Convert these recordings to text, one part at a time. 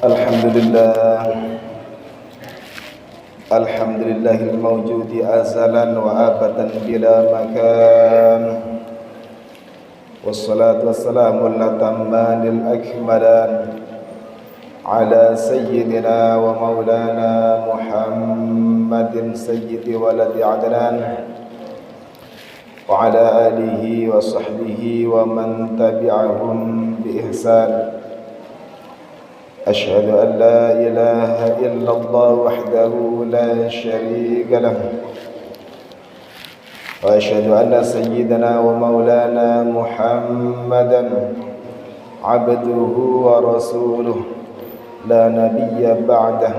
Alhamdulillah, alhamdulillahil mawjudi azalan wa abadan bila makan. Wassalatu wassalamu al-tamanil akmalan ala sayyidina wa maulana Muhammadin sayyidi waladi adnan wa ala alihi wa sahbihi wa man tabi'ahum bi ihsan. أشهد أن لا إله إلا الله وحده لا شريك له وأشهد أن سيدنا ومولانا محمدا عبده ورسوله لا نبي بعده.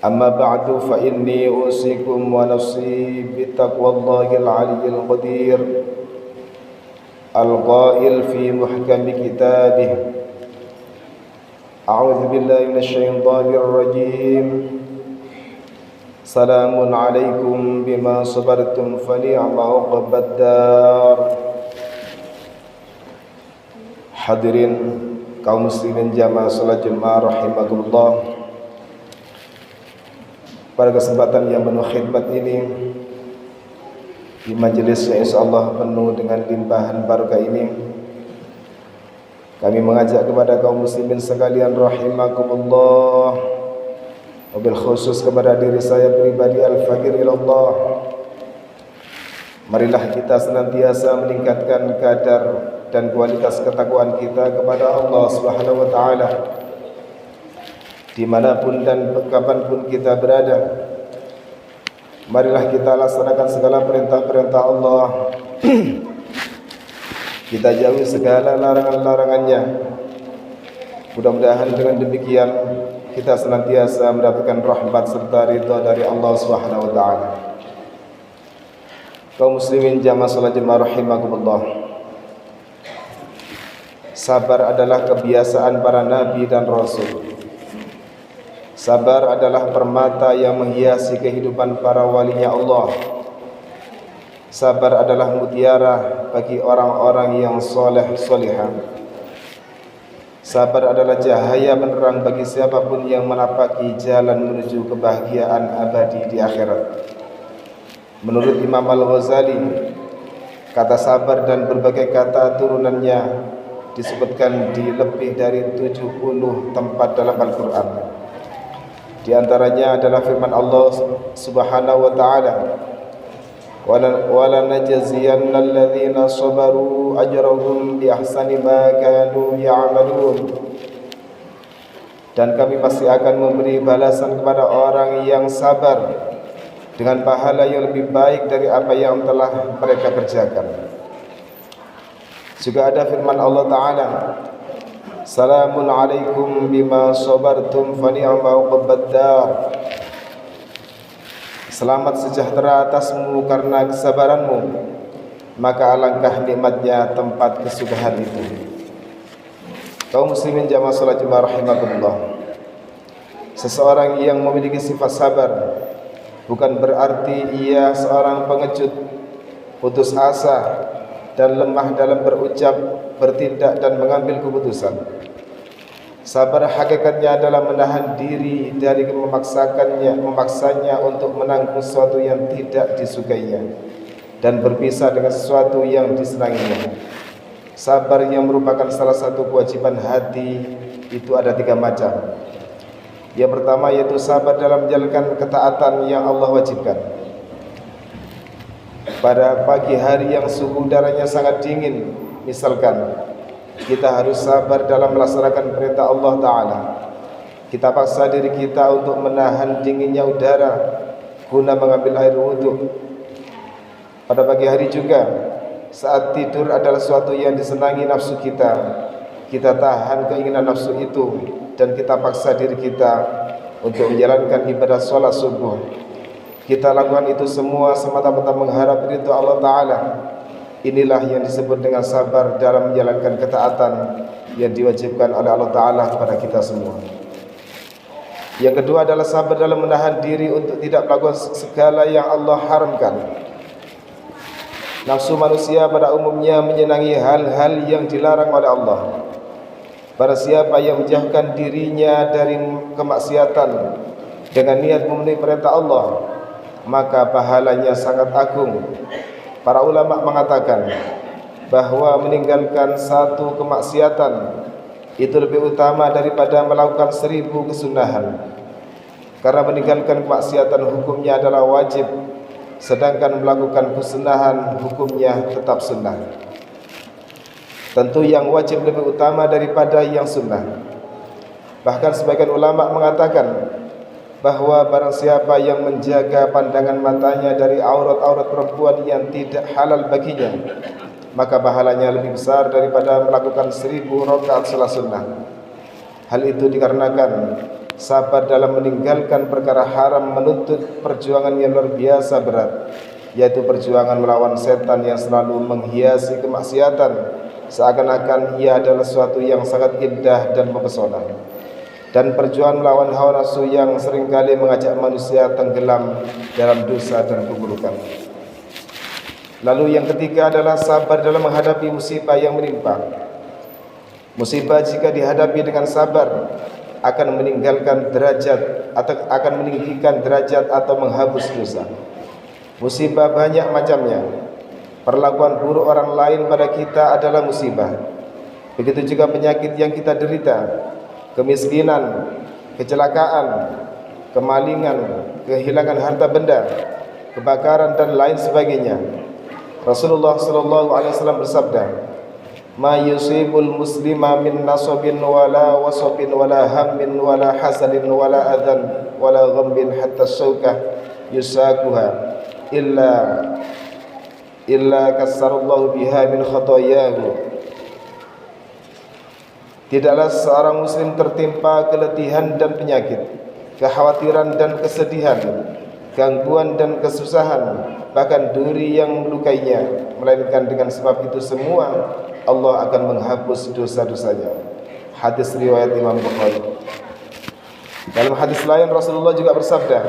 أما بعد فإني أوصيكم ونفسي بتقوى الله العلي القدير القائل في محكم كتابه: أعوذ بالله من الشيطان الرجيم. سلام عليكم بما صبرتم فنعم عقبى الدار. Hadirin kaum muslimin jamaah salat Jumat rahimakumullah. Pada kesempatan yang penuh khidmat ini, di majelis yang insyaallah penuh dengan limpahan barakah ini, kami mengajak kepada kaum muslimin sekalian rahimakumullah, wabil khusus kepada diri saya pribadi al-fakir ilallah, marilah kita senantiasa meningkatkan kadar dan kualitas ketakwaan kita kepada Allah Subhanahu wa taala dimanapun dan kapanpun kita berada. Marilah kita laksanakan segala perintah-perintah Allah, kita jauhi segala larangan-larangannya. Mudah-mudahan dengan demikian kita senantiasa mendapatkan rahmat serta ridha dari Allah Subhanahu wa taala. Kaum muslimin jamaah salat Jumat rahimakumullah. Sabar adalah kebiasaan para nabi dan rasul. Sabar adalah permata yang menghiasi kehidupan para walinya Allah. Sabar adalah mutiara bagi orang-orang yang soleh solihah. Sabar adalah cahaya penerang bagi siapapun yang menapaki jalan menuju kebahagiaan abadi di akhirat. Menurut Imam Al-Ghazali, kata sabar dan berbagai kata turunannya disebutkan di lebih dari 70 tempat dalam Al-Quran. Di antaranya adalah firman Allah Subhanahu wa taala: wala najziyanna alladhina sabaru ajrahum bi ahsani ma kanu ya'malun. Dan kami pasti akan memberi balasan kepada orang yang sabar dengan pahala yang lebih baik dari apa yang telah mereka kerjakan. Juga ada firman Allah taala: salamun alaikum bima sabartum fa ni'ma uqbad dar. Selamat sejahtera atasmu karena kesabaranmu, maka alangkah nikmatnya tempat kesudahan itu. Kaum muslimin jamaah salat Jumat rahimakumullah. Seseorang yang memiliki sifat sabar bukan berarti ia seorang pengecut, putus asa, dan lemah dalam berucap, bertindak, dan mengambil keputusan. Sabar hakikatnya adalah menahan diri dari memaksanya untuk menanggung sesuatu yang tidak disukainya dan berpisah dengan sesuatu yang disenanginya. Sabar yang merupakan salah satu kewajiban hati itu ada 3 macam. Yang pertama yaitu sabar dalam menjalankan ketaatan yang Allah wajibkan. Pada pagi hari yang suhu udaranya sangat dingin, misalkan, kita harus sabar dalam melaksanakan perintah Allah Ta'ala. Kita paksa diri kita untuk menahan dinginnya udara guna mengambil air wudhu. Pada pagi hari juga, saat tidur adalah sesuatu yang disenangi nafsu kita. Kita tahan keinginan nafsu itu dan kita paksa diri kita untuk menjalankan ibadah sholat subuh. Kita lakukan itu semua semata-mata mengharap ridha Allah Ta'ala. Inilah yang disebut dengan sabar dalam menjalankan ketaatan yang diwajibkan oleh Allah Ta'ala kepada kita semua. Yang kedua adalah sabar dalam menahan diri untuk tidak melakukan segala yang Allah haramkan. Nafsu manusia pada umumnya menyenangi hal-hal yang dilarang oleh Allah. Barang siapa yang menjauhkan dirinya dari kemaksiatan dengan niat memenuhi perintah Allah, maka pahalanya sangat agung. Para ulama mengatakan bahwa meninggalkan satu kemaksiatan itu lebih utama daripada melakukan 1000 kesunahan. Karena meninggalkan kemaksiatan hukumnya adalah wajib, sedangkan melakukan kesunahan hukumnya tetap sunnah. Tentu yang wajib lebih utama daripada yang sunnah. Bahkan sebagian ulama mengatakan bahwa barang siapa yang menjaga pandangan matanya dari aurat-aurat perempuan yang tidak halal baginya, maka pahalanya lebih besar daripada melakukan 1000 rakaat salat sunnah. Hal itu dikarenakan sabar dalam meninggalkan perkara haram menuntut perjuangan yang luar biasa berat, yaitu perjuangan melawan setan yang selalu menghiasi kemaksiatan seakan-akan ia adalah sesuatu yang sangat indah dan mempesona, dan perjuangan melawan hawa nafsu yang seringkali mengajak manusia tenggelam dalam dosa dan keburukan. Lalu yang ketiga adalah sabar dalam menghadapi musibah yang menimpa. Musibah jika dihadapi dengan sabar akan meninggalkan derajat atau akan meninggikan derajat atau menghapus dosa. Musibah banyak macamnya. Perlakuan buruk orang lain pada kita adalah musibah. Begitu juga penyakit yang kita derita, kemiskinan, kecelakaan, kemalingan, kehilangan harta benda, kebakaran dan lain sebagainya. Rasulullah sallallahu alaihi wasallam bersabda, "Ma yusibul muslima min nasabin wala wasabin wala hammin wala hasanin wala adhan wala ghammin hatta syauka yusakuha illa kassarallahu biha min khatayahu." Tidaklah seorang muslim tertimpa keletihan dan penyakit, kekhawatiran dan kesedihan, gangguan dan kesusahan, bahkan duri yang melukainya, melainkan dengan sebab itu semua Allah akan menghapus dosa-dosanya. Hadis riwayat Imam Bukhari. Dalam hadis lain Rasulullah juga bersabda,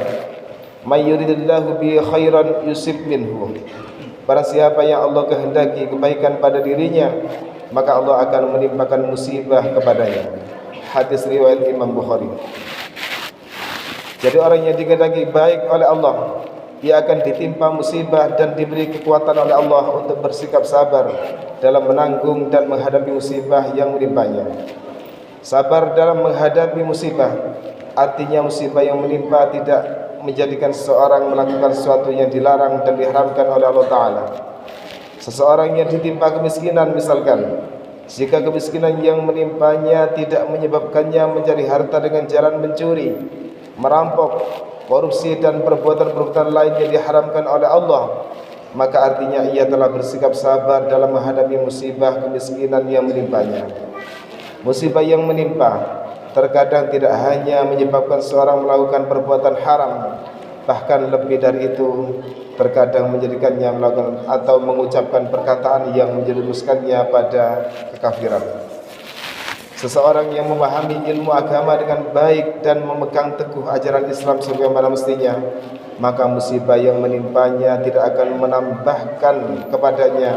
"May yuridillahu bi khairan yusib minhu." Barang siapa yang Allah kehendaki kebaikan pada dirinya, maka Allah akan menimpakan musibah kepadanya. Hadis riwayat Imam Bukhari. Jadi orang yang dikehendaki baik oleh Allah, ia akan ditimpa musibah dan diberi kekuatan oleh Allah untuk bersikap sabar dalam menanggung dan menghadapi musibah yang menimpanya. Sabar dalam menghadapi musibah artinya musibah yang menimpa tidak menjadikan seseorang melakukan sesuatu yang dilarang dan diharamkan oleh Allah Ta'ala. Seseorang yang ditimpa kemiskinan misalkan, jika kemiskinan yang menimpanya tidak menyebabkannya mencari harta dengan jalan mencuri, merampok, korupsi dan perbuatan-perbuatan lain yang diharamkan oleh Allah, maka artinya ia telah bersikap sabar dalam menghadapi musibah kemiskinan yang menimpanya. Musibah yang menimpa terkadang tidak hanya menyebabkan seorang melakukan perbuatan haram, bahkan lebih dari itu, terkadang menjadikannya melakukan atau mengucapkan perkataan yang menjerumuskannya pada kekafiran. Seseorang yang memahami ilmu agama dengan baik dan memegang teguh ajaran Islam sebagaimana mestinya, maka musibah yang menimpanya tidak akan menambahkan kepadanya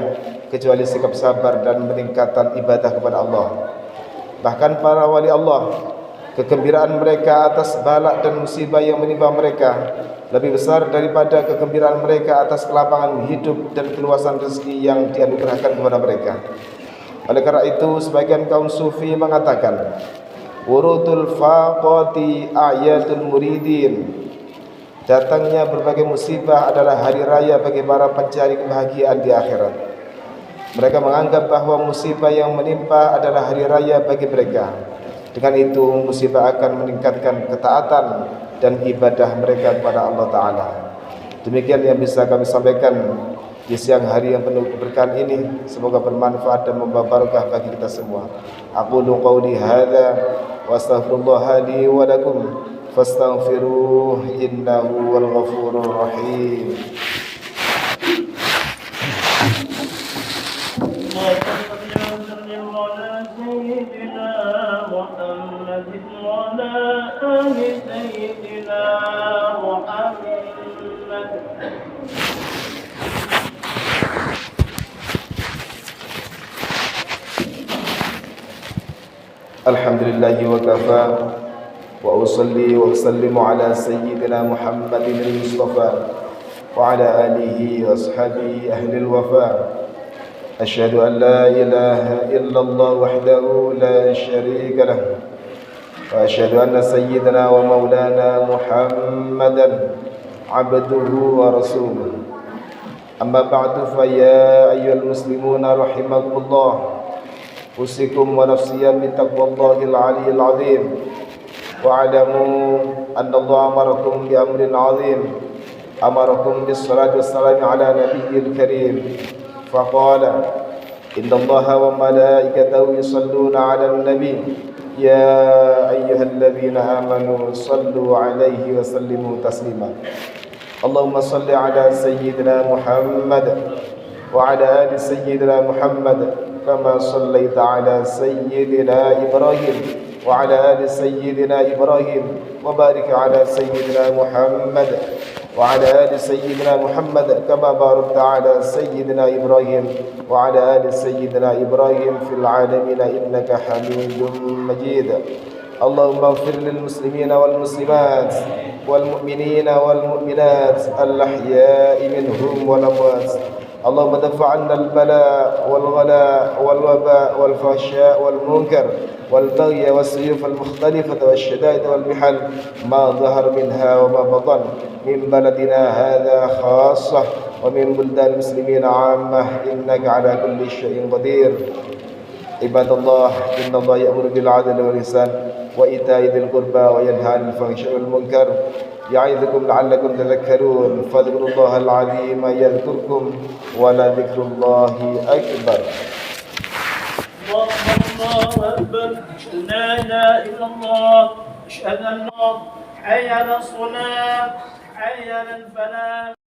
kecuali sikap sabar dan peningkatan ibadah kepada Allah. Bahkan para wali Allah, kegembiraan mereka atas bala dan musibah yang menimpa mereka lebih besar daripada kegembiraan mereka atas kelapangan hidup dan keluasan rezeki yang dianugerahkan kepada mereka. Oleh karena itu, sebagian kaum sufi mengatakan, "Wurutul faqati ayatul muridin." Datangnya berbagai musibah adalah hari raya bagi para pencari kebahagiaan di akhirat. Mereka menganggap bahwa musibah yang menimpa adalah hari raya bagi mereka. Dengan itu musibah akan meningkatkan ketaatan dan ibadah mereka kepada Allah Ta'ala. Demikian yang bisa kami sampaikan di siang hari yang penuh keberkahan ini. Semoga bermanfaat dan membawa barakah bagi kita semua. Aqulu qawli hadza wa astaghfirullah li wa lakum fastaghfiruh innahu wal ghafurur rahim. اللهم صل على سيدنا محمد وعلى سيدنا محمد. الحمد لله وكفى وأصلي وأسلم على سيدنا محمد المصطفى وعلى آله وأصحابه أهل الوفاء. أشهد أن لا إله إلا الله وحده لا شريك له، وأشهد أن سيدنا ومولانا محمدا عبده ورسوله. أما بعد فيا أيها المسلمون رحمكم الله، أوصيكم ونفسي بتقوى الله العلي العظيم، واعلموا أن الله أمركم بأمر عظيم، أمركم بالصلاة والسلام على نبيه الكريم، فقال: إن الله وملائكته يصلون على النبي يا أيها الذين آمنوا صلوا عليه وسلموا تسليما. اللهم صل على سيدنا محمد وعلى آل سيدنا محمد كما صليت على سيدنا إبراهيم وعلى آل سيدنا إبراهيم، وبارك على سيدنا محمد وعلى آل سيدنا محمد كما باركت على سيدنا إبراهيم وعلى آل سيدنا إبراهيم في العالمين إنك حميد مجيد. اللهم اغفر للمسلمين والمسلمات والمؤمنين والمؤمنات الأحياء منهم والأموات. اللهم دفع عنا البلاء والغلاء والوباء والفحشاء والمنكر والبغي والسيوف المختلفة والشدائد والمحن ما ظهر منها وما بطن، من بلدنا هذا خاصة ومن بلدان المسلمين عامة، إنك على كل شيء قدير. عباد الله، إن الله يأمر بالعدل والإحسان وإيتاء ذي القربى وينهى عن الفحشاء والمنكر يعظكم لعلكم تذكرون. فاذكروا الله العظيم يذكركم ولذكر الله أكبر. الله أكبر. أشهد أن لا إله إلا الله. أشهد أن حي على الصلاة، حي على الفلاح.